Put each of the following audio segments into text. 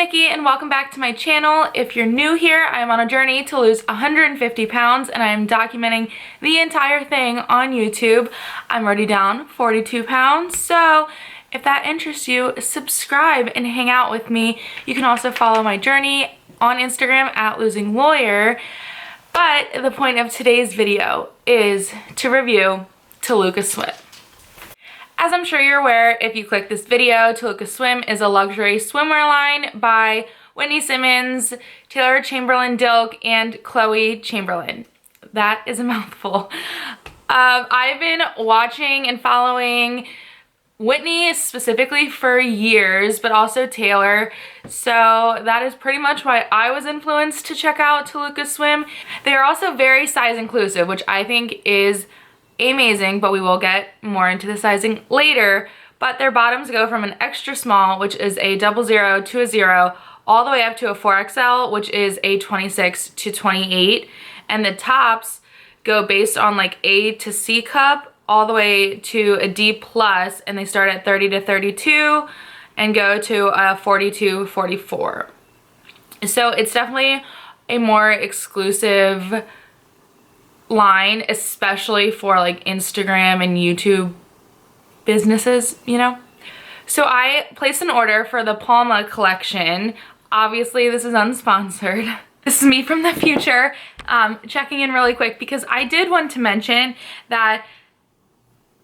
Nikki and welcome back to my channel. If you're new here, I'm on a journey to lose 150 pounds and I'm documenting the entire thing on YouTube. I'm already down 42 pounds, so if that interests you, subscribe and hang out with me. You can also follow my journey on Instagram at LosingLawyer. But the point of today's video is to review Toluca Swim. As I'm sure you're aware, if you click this video, Toluca Swim is a luxury swimwear line by Whitney Simmons, Taylor Chamberlain Dilk, and Chloe Chamberlain. That is a mouthful. I've been watching and following Whitney specifically for years, but also Taylor. So that is pretty much why I was influenced to check out Toluca Swim. They are also very size inclusive, which I think is amazing, but we will get more into the sizing later. But their bottoms go from an extra small, which is a 00 to a 0, all the way up to a 4XL, which is a 26 to 28. And the tops go based on like A to C cup, all the way to a D plus, and they start at 30 to 32 and go to a 42, 44. So it's definitely a more exclusive line, especially for like Instagram and YouTube businesses, you know? So I placed an order for the Palma collection. Obviously this is unsponsored. This is me from the future, checking in really quick because I did want to mention that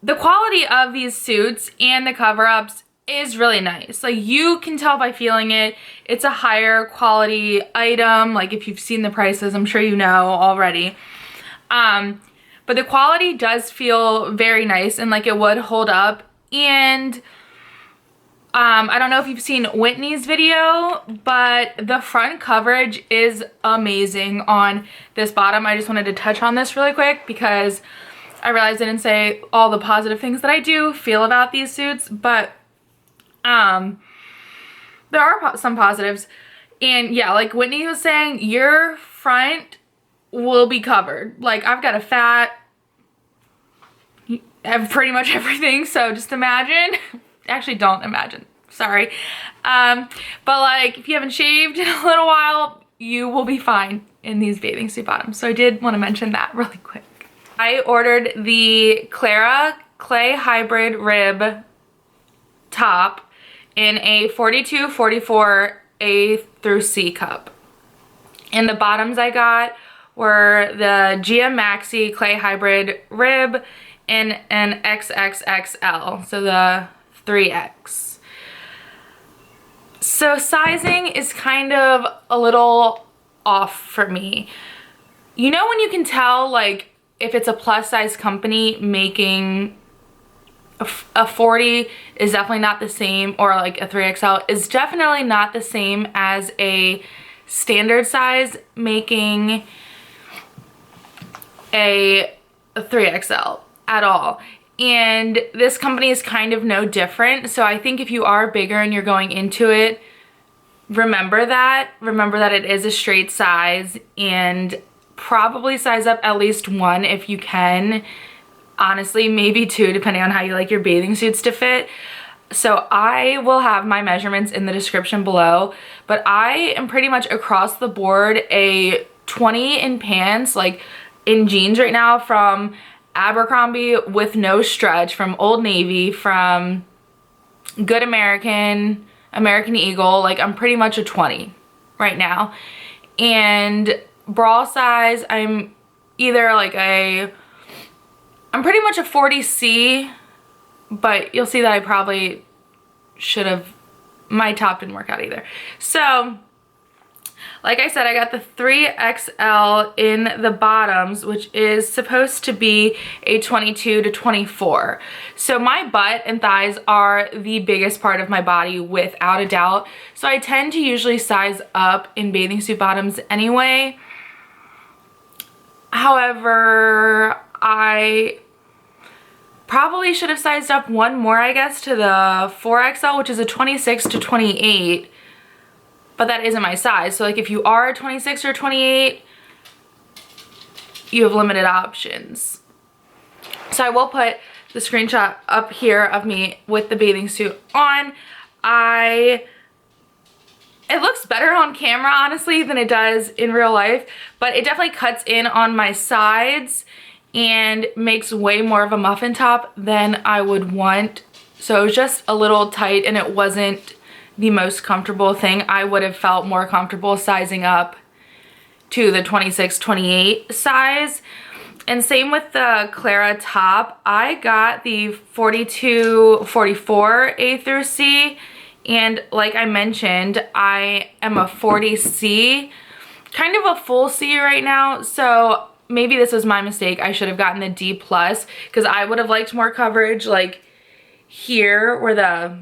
the quality of these suits and the cover-ups is really nice. Like, you can tell by feeling it. It's a higher quality item. Like, if you've seen the prices, I'm sure you know already. But the quality does feel very nice and like it would hold up. And I don't know if you've seen Whitney's video, but the front coverage is amazing on this bottom. I just wanted to touch on this really quick because I realized I didn't say all the positive things that I do feel about these suits, but there are some positives. And yeah, like Whitney was saying, your front will be covered. Like, I've got a fat, I have pretty much everything, so just imagine. Actually, don't imagine. Sorry. But like, if you haven't shaved in a little while, you will be fine in these bathing suit bottoms. So I did want to mention that really quick. I ordered the Clara Clay Hybrid Rib top in a 42, 44 A through C cup. And the bottoms I got were the Gia Maxi Clay Hybrid Rib in an XXXL, so the 3X. So sizing is kind of a little off for me. You know when you can tell, like, if it's a plus size company making a 40 is definitely not the same, or like a 3XL is definitely not the same as a standard size making a 3XL at all. And this company is kind of no different. So I think if you are bigger and you're going into it, remember that it is a straight size, and probably size up at least 1 if you can. Honestly, maybe 2 depending on how you like your bathing suits to fit. So I will have my measurements in the description below, but I am pretty much across the board a 20 in pants, like in jeans right now, from Abercrombie with no stretch, from Old Navy, from Good American, American Eagle. Like, I'm pretty much a 20 right now. And bra size, I'm either like I'm pretty much a 40C, but you'll see that I probably should have, my top didn't work out either. So like I said, I got the 3XL in the bottoms, which is supposed to be a 22 to 24. So my butt and thighs are the biggest part of my body without a doubt. So I tend to usually size up in bathing suit bottoms anyway. However, I probably should have sized up 1 more, I guess, to the 4XL, which is a 26 to 28. But that isn't my size. So like, if you are a 26 or 28, you have limited options. So I will put the screenshot up here of me with the bathing suit on. I it looks better on camera, honestly, than it does in real life, but it definitely cuts in on my sides and makes way more of a muffin top than I would want. So it was just a little tight and it wasn't the most comfortable thing. I would have felt more comfortable sizing up to the 26-28 size. And same with the Clara top. I got the 42-44 A through C, and like I mentioned, I am a 40C, kind of a full C right now, so maybe this was my mistake. I should have gotten the D+, because I would have liked more coverage like here where the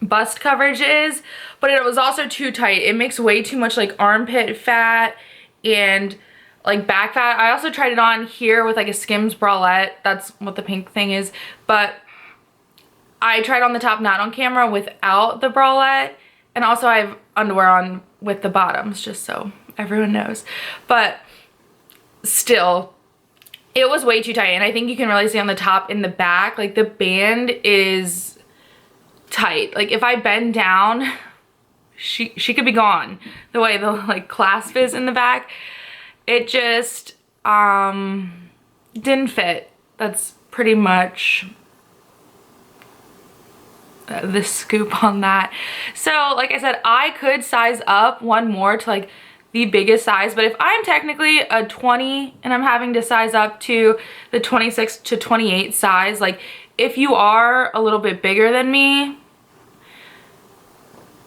bust coverage is, but it was also too tight. It makes way too much like armpit fat and like back fat. I also tried it on here with like a Skims bralette. That's what the pink thing is, but I tried on the top, not on camera, without the bralette, and also I have underwear on with the bottoms, just so everyone knows. But still, it was way too tight, and I think you can really see on the top and the back, like the band is tight. Like if I bend down, she could be gone. The way the like clasp is in the back, it just didn't fit. That's pretty much the scoop on that. So like I said, I could size up one more to like the biggest size, but if I'm technically a 20 and I'm having to size up to the 26-28 size, like if you are a little bit bigger than me,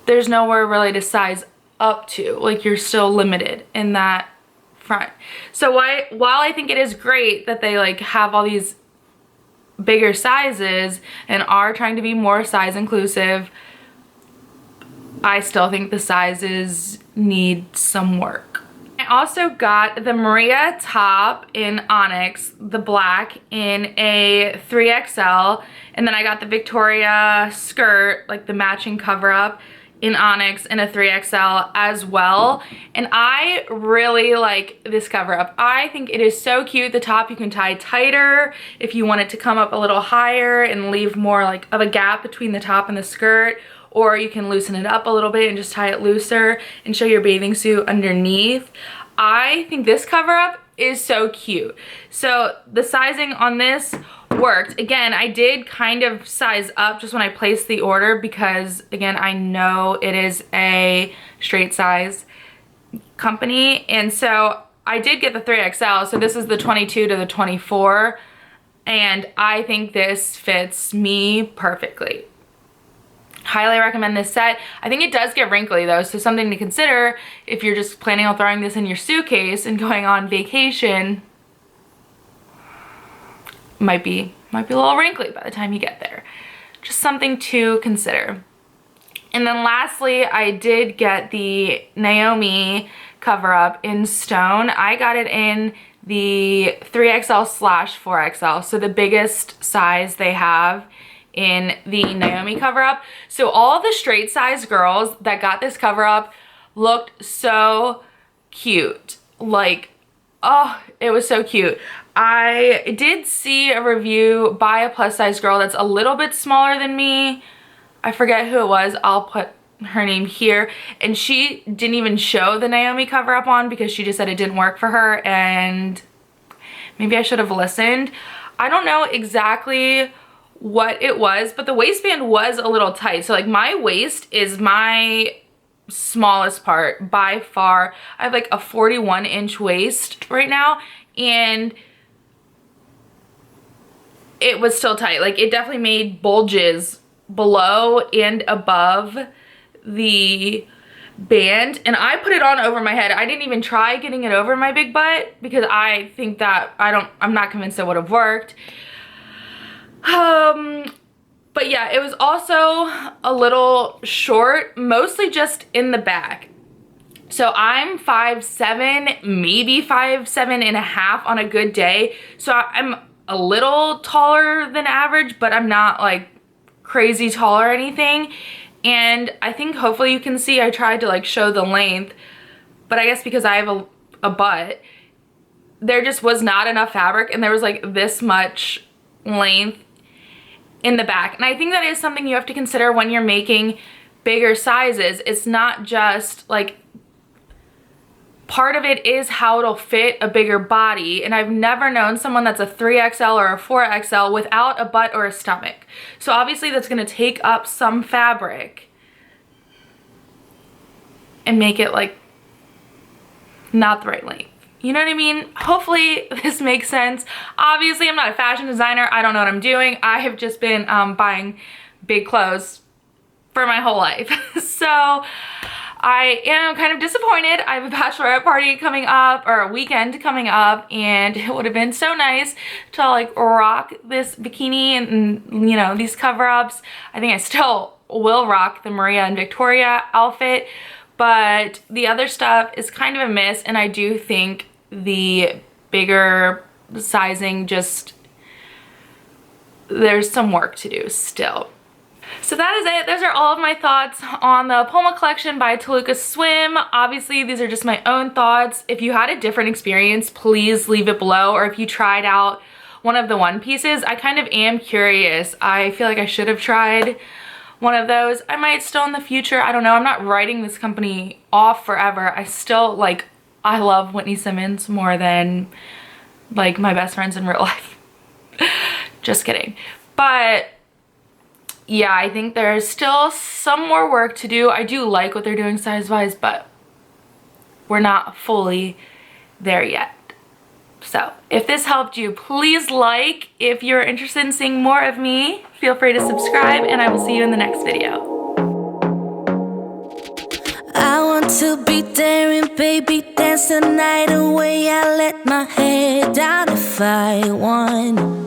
there's nowhere really to size up to. Like you're still limited in that front. So while I think it is great that they like have all these bigger sizes and are trying to be more size inclusive, I still think the sizes need some work. I also got the Maria top in Onyx, the black, in a 3XL, and then I got the Victoria skirt, like the matching cover up, in Onyx in a 3XL as well. And I really like this cover up. I think it is so cute. The top you can tie tighter if you want it to come up a little higher and leave more like of a gap between the top and the skirt, or you can loosen it up a little bit and just tie it looser and show your bathing suit underneath. I think this cover up is so cute. So the sizing on this worked. Again, I did kind of size up just when I placed the order because, again, I know it is a straight size company, and so I did get the 3XL, so this is the 22 to the 24, and I think this fits me perfectly. Highly recommend this set. I think it does get wrinkly though, so something to consider if you're just planning on throwing this in your suitcase and going on vacation. Might be a little wrinkly by the time you get there. Just something to consider. And then lastly, I did get the Naomi cover up in stone. I got it in the 3XL/4XL, so the biggest size they have in the Naomi cover up. So all the straight size girls that got this cover up looked so cute. Like, oh, it was so cute. I did see a review by a plus size girl that's a little bit smaller than me. I forget who it was. I'll put her name here. And she didn't even show the Naomi cover up on because she just said it didn't work for her, and maybe I should have listened. I don't know exactly what it was, but the waistband was a little tight. So like my waist is my smallest part by far. I have like a 41-inch waist right now, and it was still tight. Like it definitely made bulges below and above the band, and I put it on over my head. I didn't even try getting it over my big butt because I think that I'm not convinced it would have worked. But yeah, it was also a little short, mostly just in the back. So I'm 5'7", maybe 5'7.5" on a good day. So I'm a little taller than average, but I'm not like crazy tall or anything. And I think hopefully you can see I tried to like show the length, but I guess because I have a butt, there just was not enough fabric, and there was like this much length in the back. And I think that is something you have to consider when you're making bigger sizes. It's not just like, part of it is how it'll fit a bigger body, and I've never known someone that's a 3XL or a 4XL without a butt or a stomach. So obviously that's gonna take up some fabric and make it like not the right length. You know what I mean? Hopefully this makes sense. Obviously I'm not a fashion designer. I don't know what I'm doing. I have just been buying big clothes for my whole life. So I am kind of disappointed. I have a bachelorette party coming up, or a weekend coming up, and it would have been so nice to like rock this bikini and you know, these cover-ups. I think I still will rock the Maria and Victoria outfit, but the other stuff is kind of a miss, and I do think the bigger sizing just, there's some work to do still. So that is it. Those are all of my thoughts on the Palma collection by Toluca Swim. Obviously, these are just my own thoughts. If you had a different experience, please leave it below. Or if you tried out one of the one pieces, I kind of am curious. I feel like I should have tried one of those. I might still in the future. I don't know. I'm not writing this company off forever. I still like, I love Whitney Simmons more than like my best friends in real life. Just kidding. But yeah, I think there's still some more work to do. I do like what they're doing size-wise, but we're not fully there yet. So if this helped you, please like. If you're interested in seeing more of me, feel free to subscribe, and I will see you in the next video. I want to be there and baby dance the night away. I let my head down if I want.